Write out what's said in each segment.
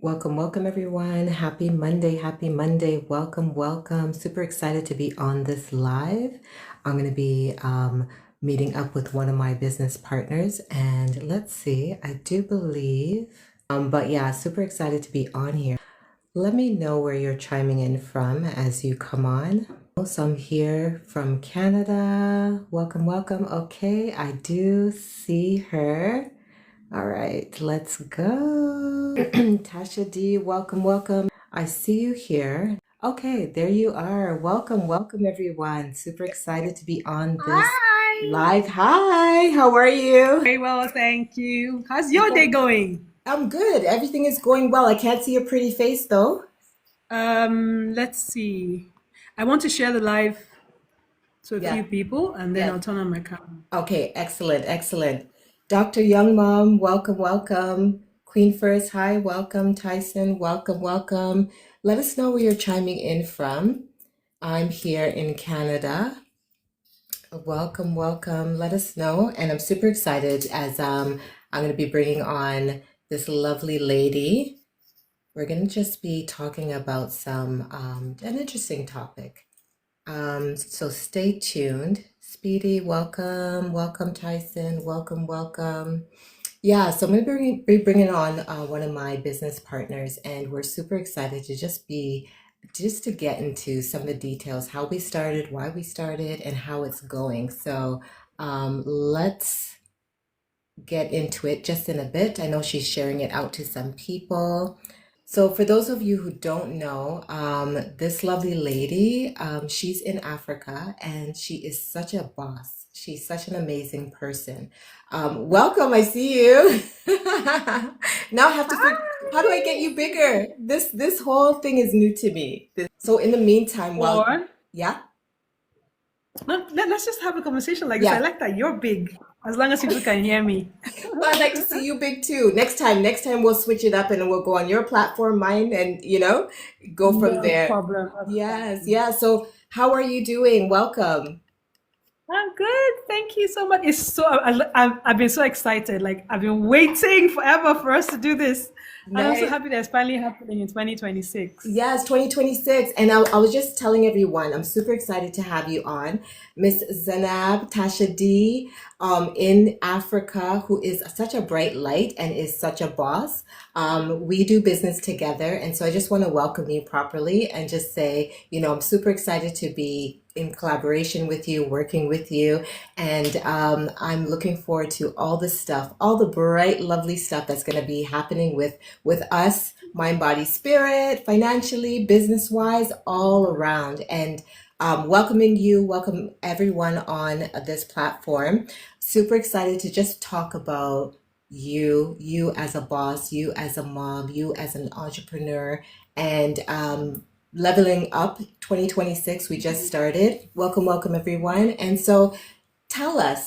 Welcome, welcome everyone. Happy Monday, happy Monday. Welcome, welcome. Super excited to be on this live. I'm going to be meeting up with one of my business partners, and let's see, I do believe, but yeah, super excited to be on here. Let me know where you're chiming in from as you come on. So I'm here from Canada. Welcome, welcome. Okay, I do see her. All right, let's go. Tashadee, welcome, welcome. I see you here. Okay, there you are. Welcome, welcome everyone. Super excited to be on this Hi. live. Hi, how are you? Very well, thank you. How's your day going? I'm good. Everything is going well. I can't see your pretty face though. Let's see. I want to share the live to a Yeah, few people and then yes. I'll turn on my camera. Okay, excellent, excellent. Dr. Young Mom, welcome, welcome. Queen First, hi, welcome. Tyson, welcome, welcome. Let us know where you're chiming in from. I'm here in Canada. Welcome, welcome. Let us know. And I'm super excited as I'm going to be bringing on this lovely lady. We're going to just be talking about an interesting topic. So stay tuned. Speedy, welcome. Welcome, Tyson. Welcome, welcome. Yeah, so I'm going to be bringing on one of my business partners, and we're super excited to just to get into some of the details, how we started, why we started, and how it's going. So let's get into it just in a bit. I know she's sharing it out to some people. So, for those of you who don't know, this lovely lady, she's in Africa and she is such a boss. She's such an amazing person. Welcome, I see you. Now I have to figure, how do I get you bigger? This whole thing is new to me. So, in the meantime, while Or yeah, no, let's just have a conversation like this. I yeah, like that you're big, as long as people can hear me. well, I'd like to see you big too. Next time we'll switch it up and we'll go on your platform, mine, and go from No there. problem. That's Yes, fine. yeah. So how are you doing? Welcome. I'm good. Thank you so much. It's so I've been so excited. Like I've been waiting forever for us to do this, and I'm so Nice. happy that it's finally happening in 2026. Yes, 2026. And I was just telling everyone, I'm super excited to have you on. Miss Zanab Tashadee in Africa, who is such a bright light and is such a boss. We do business together. And so I just want to welcome you properly and just say, I'm super excited to be in collaboration with you, working with you. And I'm looking forward to all the stuff, all the bright, lovely stuff that's going to be happening with us, mind, body, spirit, financially, business wise, all around. And welcoming you, welcome everyone on this platform. Super excited to just talk about you as a boss, you as a mom, you as an entrepreneur, and leveling up 2026. We just started. Welcome, welcome everyone. And so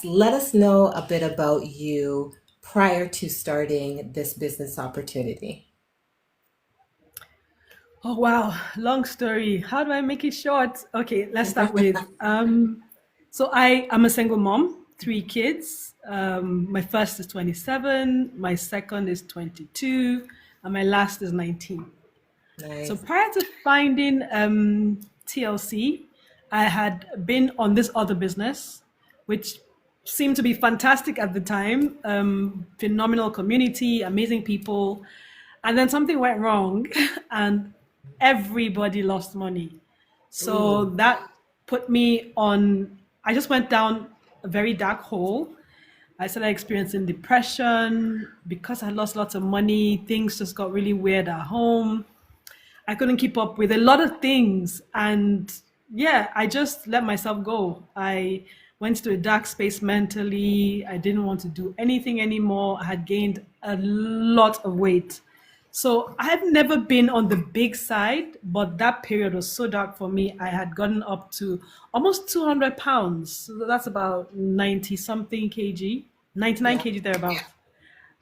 let us know a bit about you prior to starting this business opportunity. Oh wow, long story. How do I make it short? Okay, let's start with so I am a single mom, three kids. My first is 27, my second is 22, and my last is 19. So Nice. prior to finding TLC, I had been on this other business, which seemed to be fantastic at the time. Phenomenal community, amazing people. And then something went wrong and everybody lost money. So Ooh. that put me on, I just went down a very dark hole. I started experiencing depression because I lost lots of money. Things just got really weird at home. I couldn't keep up with a lot of things. And yeah, I just let myself go. I went to a dark space mentally. I didn't want to do anything anymore. I had gained a lot of weight. So I've never been on the big side, but that period was so dark for me. I had gotten up to almost 200 pounds. So that's about 90 something kg, 99 Yeah. kg thereabout.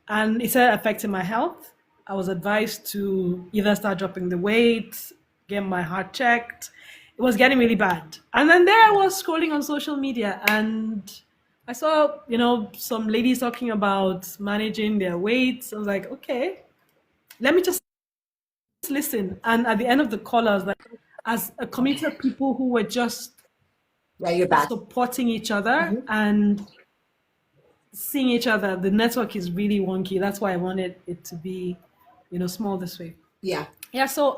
And it started affecting my health. I was advised to either start dropping the weight, get my heart checked. It was getting really bad. And then there I was scrolling on social media and I saw, some ladies talking about managing their weight. I was like, okay, let me just just listen. And at the end of the call, I was like, as a community of people who were just Yeah, you're back. supporting each other Mhm. and seeing each other, the network is really wonky. That's why I wanted it to be, small this way. Yeah. Yeah, so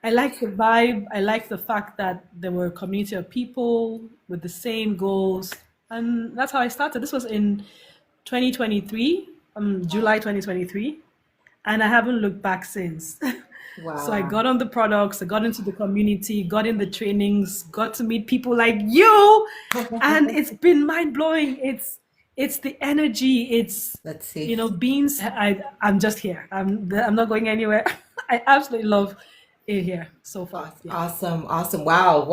I like the vibe. I like the fact that there were a community of people with the same goals. And that's how I started. This was in 2023, July 2023. And I haven't looked back since. So I Wow. got on the products, I got into the community, got in the trainings, got to meet people like you, and it's been mind blowing. It's the energy. It's Let's see. being. I'm just here. I'm not going anywhere. I absolutely love it here so far. Yeah. Awesome, awesome. Wow,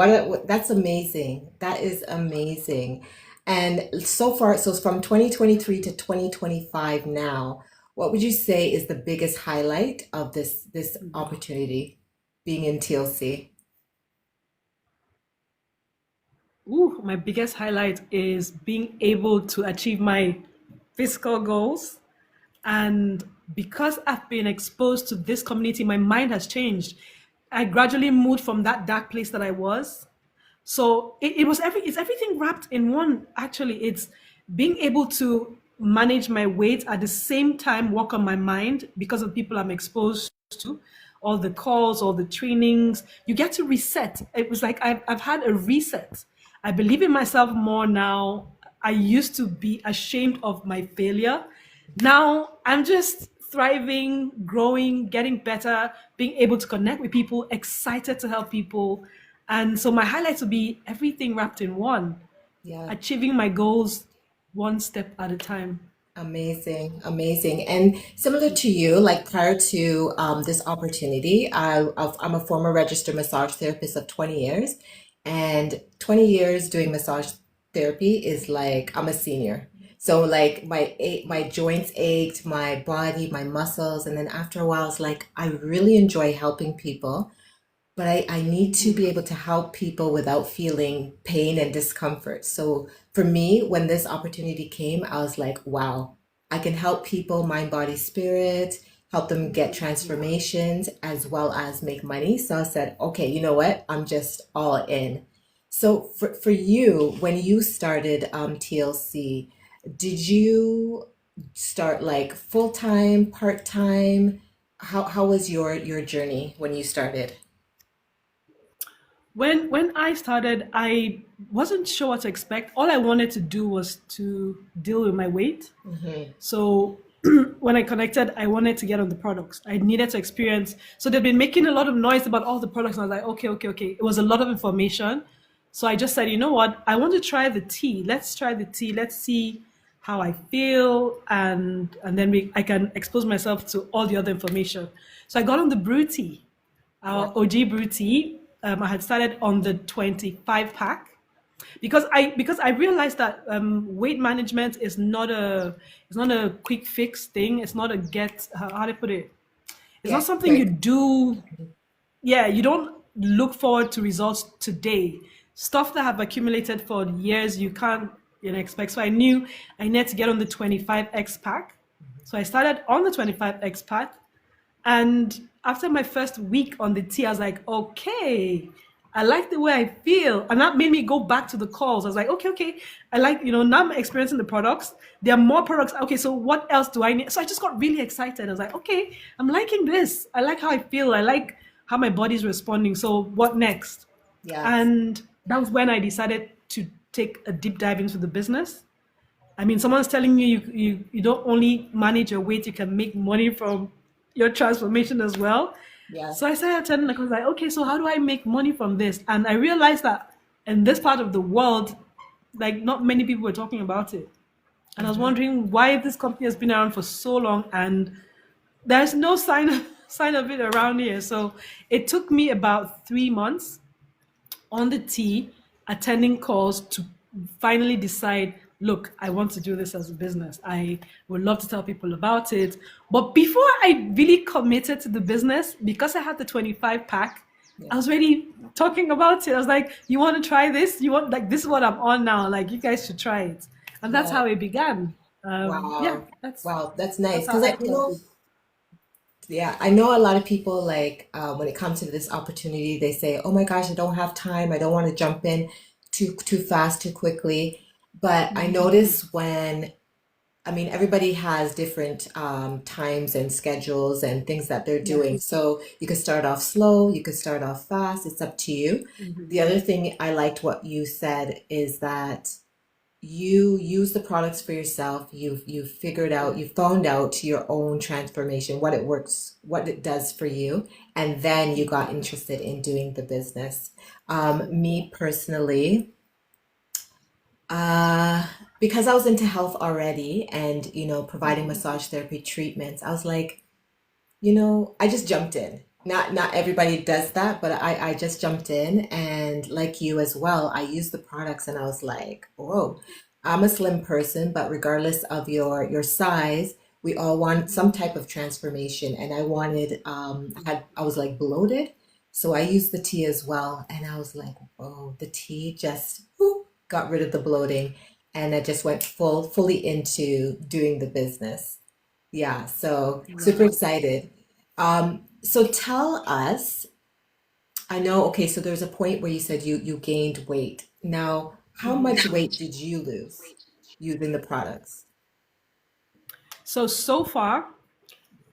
that's amazing. That is amazing. And so far, so from 2023 to 2025 now, what would you say is the biggest highlight of this opportunity being in TLC? Ooh, my biggest highlight is being able to achieve my physical goals. And because I've been exposed to this community, my mind has changed. I gradually moved from that dark place that I was. So it's everything wrapped in one. Actually, it's being able to manage my weight at the same time work on my mind because of people I'm exposed to, all the calls, all the trainings. You get to reset. It was like I've had a reset. I believe in myself more now. I used to be ashamed of my failure. Now I'm just thriving, growing, getting better, being able to connect with people, excited to help people. And so my highlights would be everything wrapped in one, Yeah. achieving my goals one step at a time. Amazing, amazing. And similar to you, like prior to this opportunity, I'm a former registered massage therapist of 20 years. And 20 years doing massage therapy is like I'm a senior. So like my joints ached, my body, my muscles, and then after a while, it's like I really enjoy helping people. But I need to be able to help people without feeling pain and discomfort. So for me, when this opportunity came, I was like, wow, I can help people, mind, body, spirit, help them get transformations as well as make money. So I said, okay, you know what? I'm just all in. So for you, when you started TLC, did you start like full time, part time? How was your journey when you started? When I started, I wasn't sure what to expect. All I wanted to do was to deal with my weight. Hmm. So when I connected, I wanted to get on the products. I needed to experience. So they've been making a lot of noise about all the products, and I was like, okay, okay, okay. It was a lot of information. So I just said, you know what? I want to try the tea. Let's try the tea. Let's see how I feel, and then I can expose myself to all the other information. So I got on the brew tea, Yeah. our OG brew tea. I had started on the 25 pack because I realized that weight management is not a quick fix thing. It's not a get how do I put it? It's not Get something you quick. do. Yeah, you don't look forward to results today. Stuff that have accumulated for years, you can't expect. So I knew I needed to get on the 25x pack. So I started on the 25x pack, and after my first week on the tea, I was like, okay, I like the way I feel. And that made me go back to the calls. I was like, okay, okay. I like, now I'm experiencing the products. There are more products. Okay, so what else do I need? So I just got really excited. I was like, okay, I'm liking this. I like how I feel. I like how my body's responding. So what next? Yes. And that was when I decided to take a deep dive into the business. I mean, someone's telling you don't only manage your weight, you can make money from your transformation as well. Yes. So I started attending, like, I was like, okay, so how do I make money from this? And I realized that in this part of the world, like, not many people were talking about it. And I was Hmm. wondering why this company has been around for so long and there's no sign of it around here. So it took me about 3 months on the T, attending calls to finally decide, look, I want to do this as a business. I would love to tell people about it. But before I really committed to the business, because I had the 25 pack, Yeah. I was already talking about it. I was like, you want to try this? You want, like, this is what I'm on now. Like, you guys should try it. And that's Yeah. how it began. Yeah, Wow. that's Wow. That's nice. that's how Because I like, started. Yeah, I know a lot of people like when it comes to this opportunity, they say, "Oh my gosh, I don't have time. I don't want to jump in too fast, too quickly." But I notice when I mean, everybody has different times and schedules and things that they're doing. Yes. So you could start off slow, you could start off fast. It's up to you. The other thing I liked what you said is that you use the products for yourself. You've figured out, you found out your own transformation, what it works, what it does for you, and then you got interested in doing the business. Me personally, uh, because I was into health already and, providing massage therapy treatments, I was like, I just jumped in. Not everybody does that, but I just jumped in and like you as well, I used the products and I was like, whoa, I'm a slim person, but regardless of your size, we all want some type of transformation. And I wanted I was like bloated. So I used the tea as well. And I was like, whoa, the tea just whoop, got rid of the bloating. And I just went fully into doing the business. Yeah, so super Wow. excited. So tell us, I know, okay, so there's a point where you said you gained weight. Now, how much weight did you lose using the products? So far,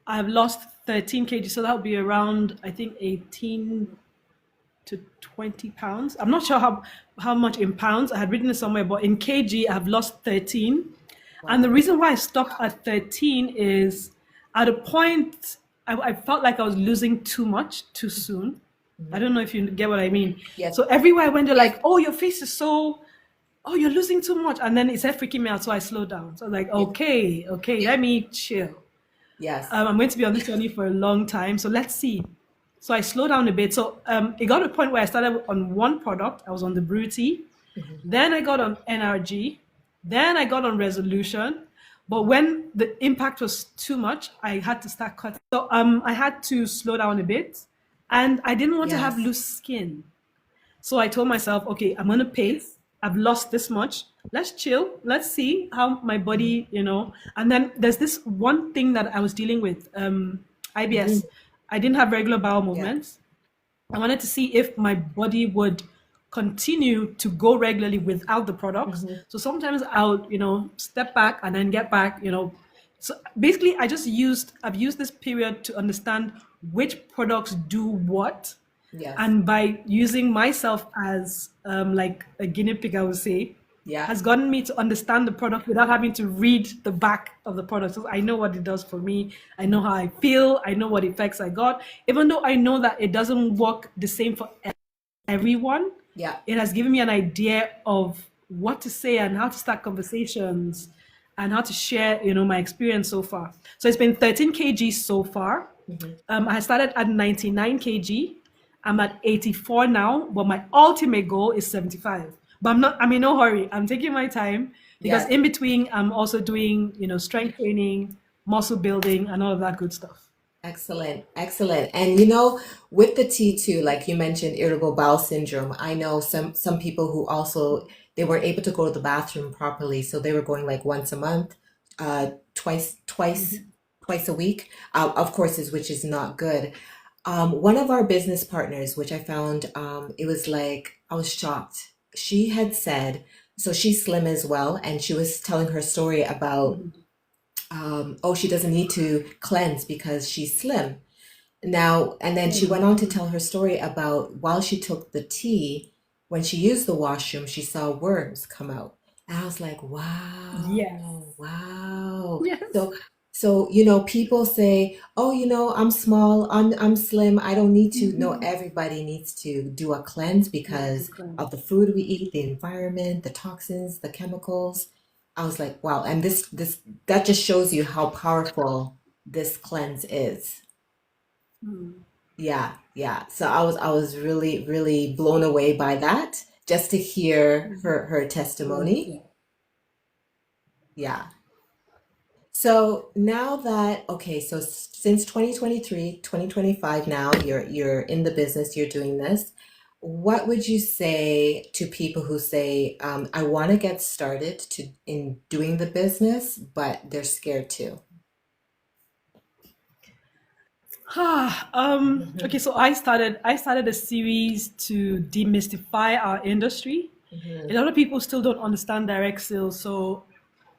I've lost 13 kg. So that would be around, I think, 18 to 20 pounds. I'm not sure how much in pounds. I had written it somewhere, but in kg, I've lost 13. And the Wow. reason why I stopped at 13 is at a point, I felt like I was losing too much too soon. I Mhm. don't know if you get what I mean. Yes. So everywhere I went, they're like, oh, your face is so, oh, you're losing too much. And then it started freaking me out. So I slowed down. So I was like, Yeah. okay, let me chill. Yes. I'm going to be on this journey for a long time. So let's see. So I slowed down a bit. So it got to a point where I started on one product. I was on the Brew Tea. Mhm. Then I got on NRG. Then I got on Resolution. But when the impact was too much, I had to start cutting. So I had to slow down a bit. And I didn't want to have Yes. loose skin. So I told myself, okay, I'm going to pace. I've lost this much. Let's chill. Let's see how my Mhm. body, And then there's this one thing that I was dealing with, Mhm. IBS. I didn't have regular bowel Yeah. movements. I wanted to see if my body would continue to go regularly without the products. Mhm. So sometimes I'll, step back and then get back, So basically, I've used this period to understand which products do what, Yes. and by using myself as like a guinea pig, I would say, Yeah. has gotten me to understand the product without having to read the back of the product. So I know what it does for me. I know how I feel. I know what effects I got. Even though I know that it doesn't work the same for everyone, Yeah. it has given me an idea of what to say and how to start conversations and how to share, my experience so far. So it's been 13 kg so far. Mhm. I started at 99 kg. I'm at 84 now, but my ultimate goal is 75. But I'm in no hurry. I'm taking my time because Yes. in between, I'm also doing, strength training, muscle building, and all of that good stuff. Excellent, excellent. And with the T too, like you mentioned, irritable bowel syndrome, I know some people who also they weren't able to go to the bathroom properly, so they were going like once a month, twice a week. Of course, which is not good. One of our business partners, which I found, it was like I was shocked. She had said, so she's slim as well, and she was telling her story about oh, she doesn't need to cleanse because she's slim. Now, and then she went on to tell her story about while she took the tea, when she used the washroom, she saw worms come out. And I was like, Yes. wow, wow. Yes. So, people say, oh, I'm small, I'm slim, I don't need to. No, everybody needs to do a cleanse because of the food we eat, the environment, the toxins, the chemicals. I was like, wow. And this that just shows you how powerful this cleanse is. Yeah, yeah. So I was really, really blown away by that just to hear her testimony. Yeah. So now that, okay, so since 2023, 2025 now, you're in the business, you're doing this. What would you say to people who say, I want to get started to in doing the business, but they're scared to? Okay, so I started a series to demystify our industry. A Hmm. lot of people still don't understand direct sales, so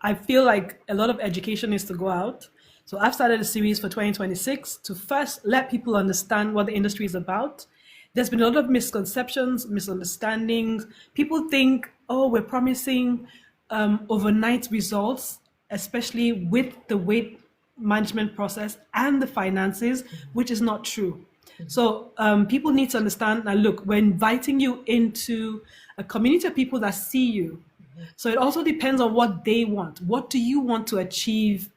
I feel like a lot of education needs to go out. So I've started a series for 2026 to first let people understand what the industry is about. There's been a lot of misconceptions, misunderstandings. People think, oh, we're promising overnight results, especially with the weight management process and the finances, which is not true. So people need to understand that, look, we're inviting you into a community of people that see you. So it also depends on what they want. What do you want to achieve?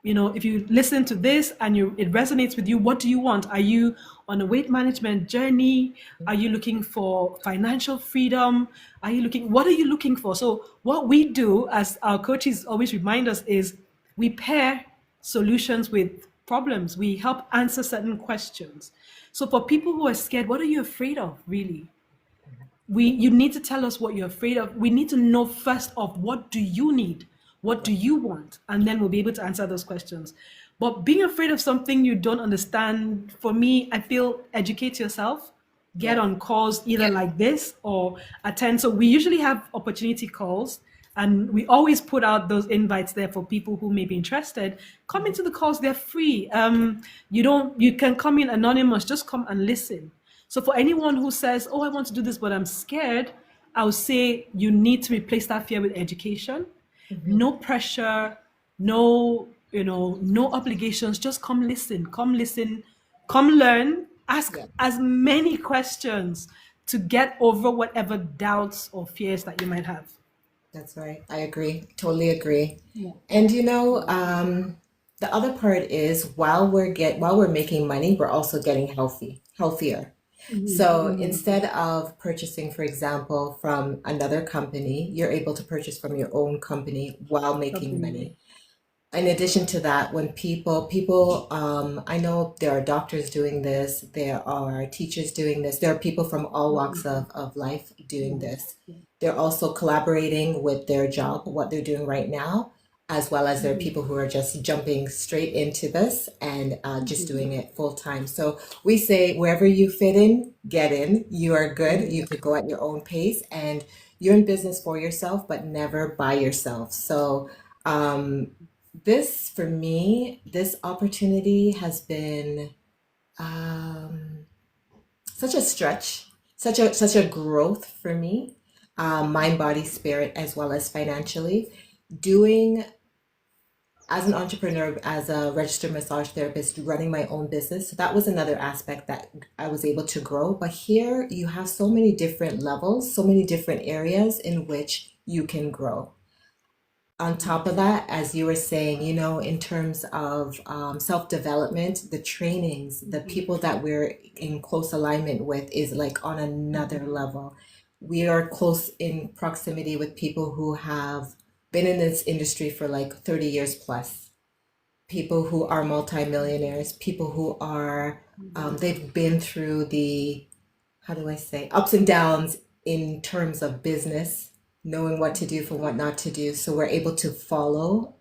If you listen to this and it resonates with you, what do you want? Are you on a weight management journey? Are you looking for financial freedom? What are you looking for? So what we do, as our coaches always remind us, is we pair solutions with problems. We help answer certain questions. So for people who are scared, what are you afraid of, really? You need to tell us what you're afraid of. We need to know first of, what do you need, what do you want, and then we'll be able to answer those questions. But being afraid of something you don't understand, for me, I feel, educate yourself, get Yeah. on calls either like this or attend. So we usually have opportunity calls, and we always put out those invites there for people who may be interested. Come into the calls, they're free. You can come in anonymous, just come and listen. So for anyone who says, "Oh, I want to do this, but I'm scared," I would say you need to replace that fear with education. Hmm. No pressure, no obligations. Just come listen, come learn, ask Yeah. as many questions to get over whatever doubts or fears that you might have. That's right. I agree. Totally agree. Yeah. And the other part is while we're making money, we're also getting healthier. So instead of purchasing, for example, from another company, you're able to purchase from your own company while making Company. money. In addition to that, when I know there are doctors doing this, there are teachers doing this, there are people from all walks of life doing this. They're also collaborating with their job, what they're doing right now, as well as there are people who are just jumping straight into this and just doing it full time. So we say wherever you fit in, get in. You are good. You could go at your own pace and you're in business for yourself, but never by yourself. So, um, this for me, this opportunity has been um, such a stretch, such a growth for me, mind, body, spirit, as well as financially. Doing as an entrepreneur, as a registered massage therapist, running my own business, so that was another aspect that I was able to grow. But here you have so many different levels, so many different areas in which you can grow. On top of that, as you were saying, in terms of self-development, the trainings, the people that we're in close alignment with is like on another level. We are close in proximity with people who have been in this industry for like 30 years plus, people who are multimillionaires, people who are, they've been through the, how do I say, ups and downs in terms of business, knowing what to do from what not to do. So we're able to follow,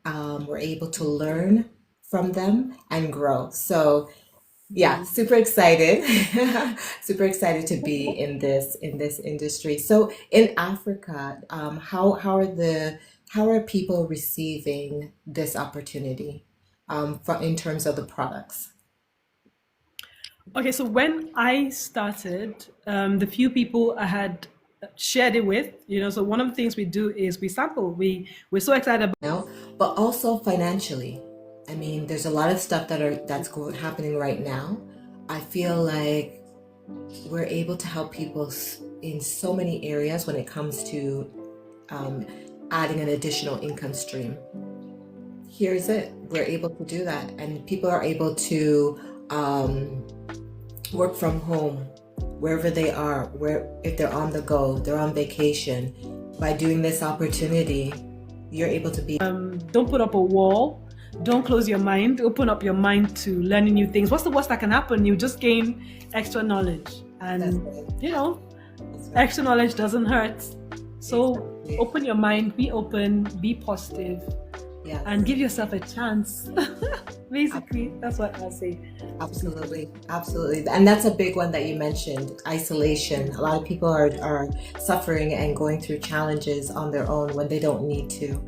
we're able to learn from them and grow. So yeah, super excited, super excited to be in this industry. So in Africa, how are people receiving this opportunity, in terms of the products? Okay, so when I started, the few people I had shared it with, so one of the things we do is we sample. We're so excited about. Now, but also financially. I mean, there's a lot of stuff happening right now. I feel like we're able to help people in so many areas when it comes to um, adding an additional income stream. Here's it. We're able to do that, and people are able to work from home wherever they are, where if they're on the go, they're on vacation. By doing this opportunity, you're able to be. Don't put up a wall. Don't close your mind. Open up your mind to learning new things. What's the worst that can happen? You just gain extra knowledge, That's and right. you know, That's right. extra knowledge doesn't hurt. So Exactly. open your mind. Be open. Be positive. and Yes. give yourself a chance. Basically, that's what I'll say to people. Absolutely, absolutely. And that's a big one that you mentioned, isolation. A lot of people are suffering and going through challenges on their own when they don't need to.